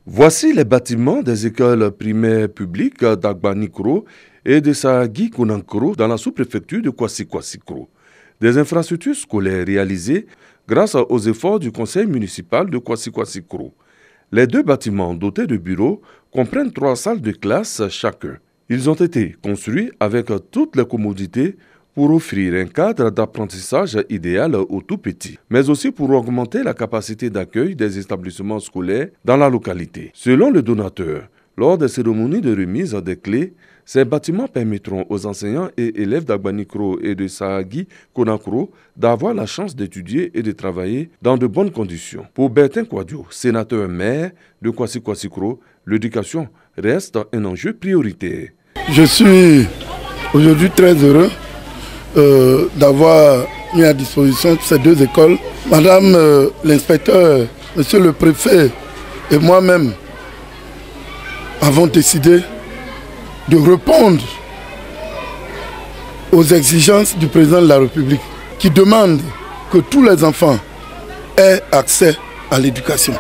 Voici les bâtiments des écoles primaires publiques d'Agbanikro et de Saagi Konankro dans la sous-préfecture de Kwasi-Kwasi-Kro. Des infrastructures scolaires réalisées grâce aux efforts du conseil municipal de Kwasi-Kwasi-Kro. Les deux bâtiments dotés de bureaux comprennent 3 salles de classe chacun. Ils ont été construits avec toutes les commodités pour offrir un cadre d'apprentissage idéal aux tout-petits, mais aussi pour augmenter la capacité d'accueil des établissements scolaires dans la localité. Selon le donateur, lors des cérémonies de remise des clés, ces bâtiments permettront aux enseignants et élèves d'Agbanikro et de Saagi Konankro d'avoir la chance d'étudier et de travailler dans de bonnes conditions. Pour Bertin Kouadio, sénateur-maire de Kwasi-Kwasi-Kro, l'éducation reste un enjeu prioritaire. Je suis aujourd'hui très heureux d'avoir mis à disposition ces 2 écoles. Madame l'inspecteur, monsieur le préfet et moi-même avons décidé de répondre aux exigences du président de la République qui demande que tous les enfants aient accès à l'éducation,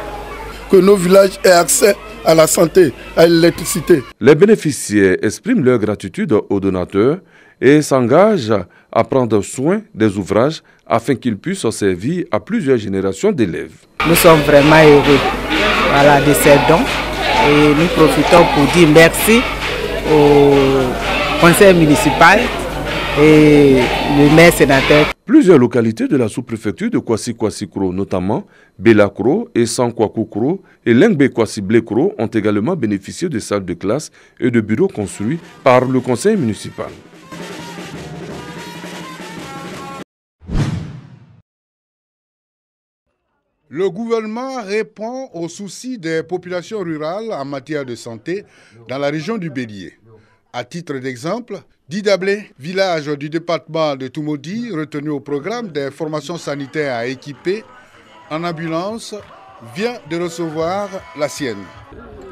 que nos villages aient accès à la santé, à l'électricité. Les bénéficiaires expriment leur gratitude aux donateurs et s'engagent à prendre soin des ouvrages afin qu'ils puissent servir à plusieurs générations d'élèves. Nous sommes vraiment heureux de ces dons et nous profitons pour dire merci au conseil municipal et le maire sénateur. Plusieurs localités de la sous-préfecture de Kwasi-Kwasi-Kro, notamment Belakro et Sankwaku-Kro et Lengbe-Kwasi-Blekro, ont également bénéficié de salles de classe et de bureaux construits par le conseil municipal. Le gouvernement répond aux soucis des populations rurales en matière de santé dans la région du Bélier. À titre d'exemple, Didablé, village du département de Toumoudi, retenu au programme des formations sanitaires à équiper en ambulance, vient de recevoir la sienne.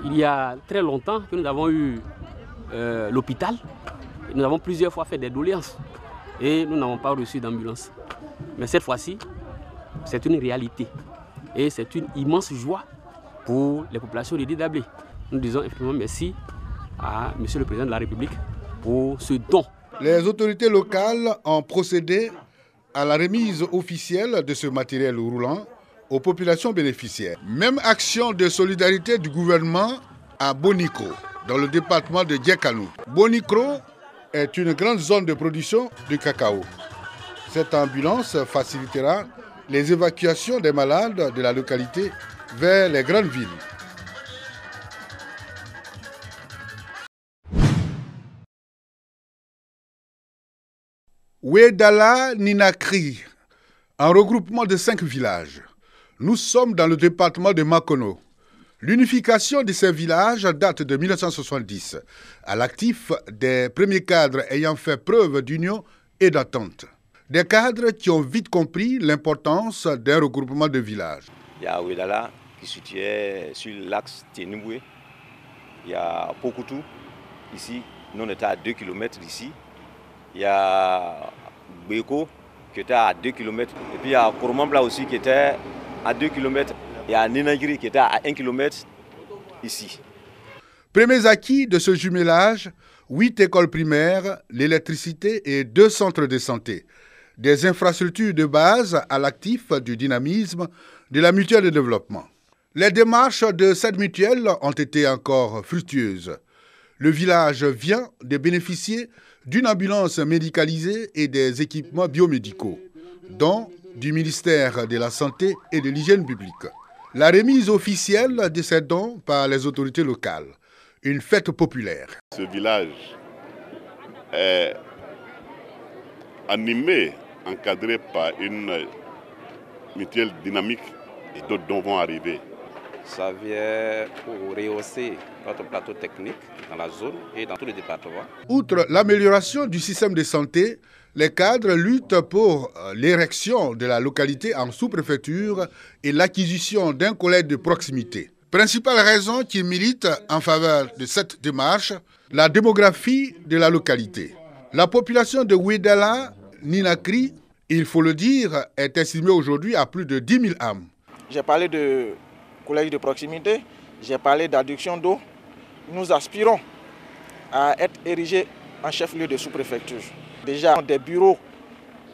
Il y a très longtemps que nous avons eu l'hôpital. Nous avons plusieurs fois fait des doléances et nous n'avons pas reçu d'ambulance. Mais cette fois-ci, c'est une réalité. Et c'est une immense joie pour les populations de Didablé. Nous disons effectivement merci à M. le Président de la République pour ce don. Les autorités locales ont procédé à la remise officielle de ce matériel roulant aux populations bénéficiaires. Même action de solidarité du gouvernement à Bonikro, dans le département de Djekanou. Bonikro est une grande zone de production de cacao. Cette ambulance facilitera les évacuations des malades de la localité vers les grandes villes. Ouedala Ninakri, un regroupement de 5 villages. Nous sommes dans le département de Makono. L'unification de ces villages date de 1970, à l'actif des premiers cadres ayant fait preuve d'union et d'attente. Des cadres qui ont vite compris l'importance d'un regroupement de villages. Il y a Ouedala qui se situait sur l'axe Tienoué. Il y a Pokoutou, ici, nous on était à 2 km d'ici. Il y a Beko qui était à 2 km. Et puis il y a Koromambla aussi qui était à 2 km. Il y a Ninagiri qui était à 1 km ici. Premiers acquis de ce jumelage, 8 écoles primaires, l'électricité et 2 centres de santé. Des infrastructures de base à l'actif du dynamisme de la mutuelle de développement. Les démarches de cette mutuelle ont été encore fructueuses. Le village vient de bénéficier d'une ambulance médicalisée et des équipements biomédicaux, dont du ministère de la Santé et de l'Hygiène publique. La remise officielle de ces dons par les autorités locales. Une fête populaire. Ce village est animé, encadré par une mutuelle dynamique et d'autres dons vont arriver. Ça vient pour rehausser notre plateau technique dans la zone et dans tout le département. Outre l'amélioration du système de santé, les cadres luttent pour l'érection de la localité en sous-préfecture et l'acquisition d'un collège de proximité. Principale raison qui milite en faveur de cette démarche, la démographie de la localité. La population de Ouedala Ninakri, il faut le dire, est estimée aujourd'hui à plus de 10 000 âmes. J'ai parlé de collège de proximité, J'ai parlé d'adduction d'eau. Nous aspirons à être érigés en chef-lieu de sous-préfecture. Déjà des bureaux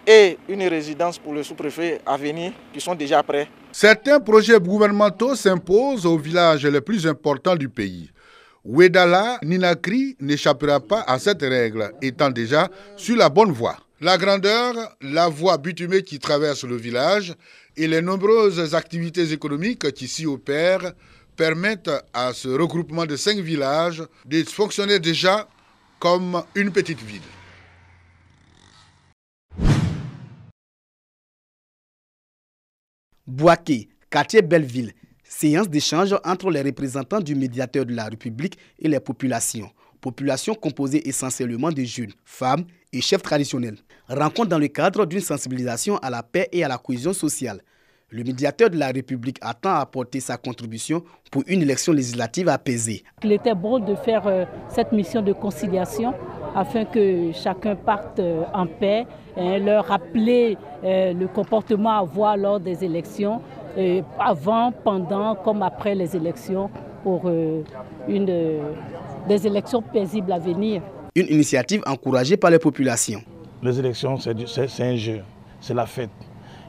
et une résidence pour le sous-préfet à venir qui sont déjà prêts. Certains projets gouvernementaux s'imposent aux villages les plus importants du pays. Ouédala Ninakri n'échappera pas à cette règle, étant déjà sur la bonne voie. La grandeur, la voie bitumée qui traverse le village et les nombreuses activités économiques qui s'y opèrent permettent à ce regroupement de 5 villages de fonctionner déjà comme une petite ville. Bouaké, quartier Belleville, séance d'échange entre les représentants du médiateur de la République et les populations. Population composée essentiellement de jeunes, femmes et chefs traditionnels. Rencontre dans le cadre d'une sensibilisation à la paix et à la cohésion sociale. Le médiateur de la République attend à apporter sa contribution pour une élection législative apaisée. Il était bon de faire cette mission de conciliation afin que chacun parte en paix, et leur rappeler le comportement à avoir lors des élections, avant, pendant comme après les élections, pour des élections paisibles à venir. Une initiative encouragée par les populations. Les élections, c'est un jeu, c'est la fête.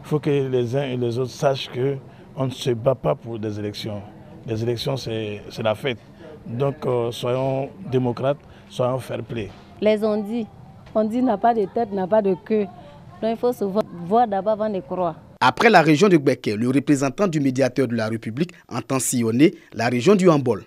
Il faut que les uns et les autres sachent qu'on ne se bat pas pour des élections. Les élections, c'est la fête. Donc, soyons démocrates, soyons fair-play. Les on dit n'a pas de tête, n'a pas de queue. Donc, il faut se voir d'abord avant de croire. Après la région de Gbeke, le représentant du médiateur de la République entend sillonner la région du Hambol.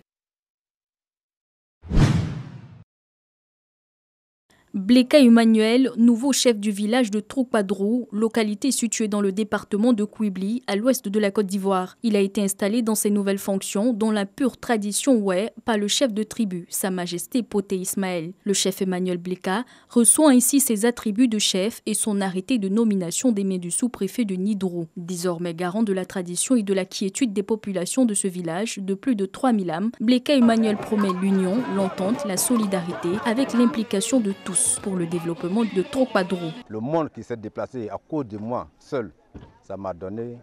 Bleka Emmanuel, nouveau chef du village de Trokpadrou, localité située dans le département de Kouibli, à l'ouest de la Côte d'Ivoire. Il a été installé dans ses nouvelles fonctions, dont la pure tradition ouai, par le chef de tribu, Sa Majesté Poté Ismaël. Le chef Emmanuel Bleka reçoit ainsi ses attributs de chef et son arrêté de nomination des mains du sous-préfet de Nidrou. Désormais garant de la tradition et de la quiétude des populations de ce village de plus de 3000 âmes, Bleka Emmanuel promet l'union, l'entente, la solidarité avec l'implication de tous pour le développement de Trokpadrou. Le monde qui s'est déplacé à cause de moi seul, ça m'a donné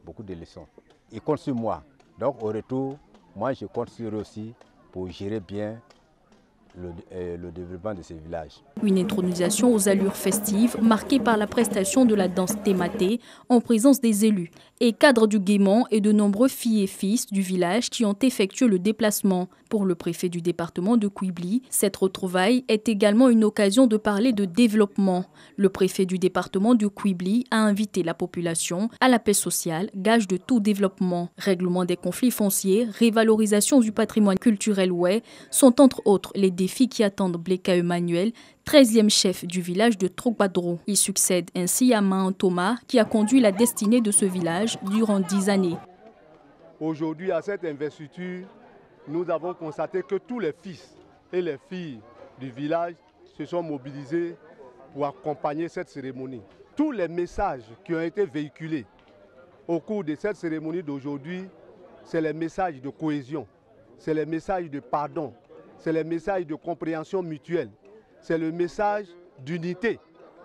beaucoup de leçons. Il compte sur moi. Donc au retour, moi je compte sur eux aussi pour gérer bien le développement de ces villages. Une intronisation aux allures festives marquée par la prestation de la danse thématée en présence des élus et cadres du gaiement et de nombreux filles et fils du village qui ont effectué le déplacement. Pour le préfet du département de Kouibli, cette retrouvaille est également une occasion de parler de développement. Le préfet du département de Kouibli a invité la population à la paix sociale, gage de tout développement. Règlement des conflits fonciers, révalorisation du patrimoine culturel ouai sont entre autres les défis qui attendent Bleka Emmanuel, 13e chef du village de Trokpadrou. Il succède ainsi à Mahan Thomas qui a conduit la destinée de ce village durant 10 années. Aujourd'hui, à cette investiture, nous avons constaté que tous les fils et les filles du village se sont mobilisés pour accompagner cette cérémonie. Tous les messages qui ont été véhiculés au cours de cette cérémonie d'aujourd'hui, c'est les messages de cohésion, c'est les messages de pardon, c'est les messages de compréhension mutuelle, c'est le message d'unité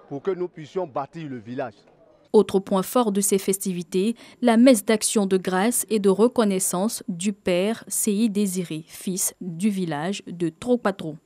pour que nous puissions bâtir le village. Autre point fort de ces festivités, la messe d'action de grâce et de reconnaissance du père Seyi Désiré, fils du village de Trokpadrou.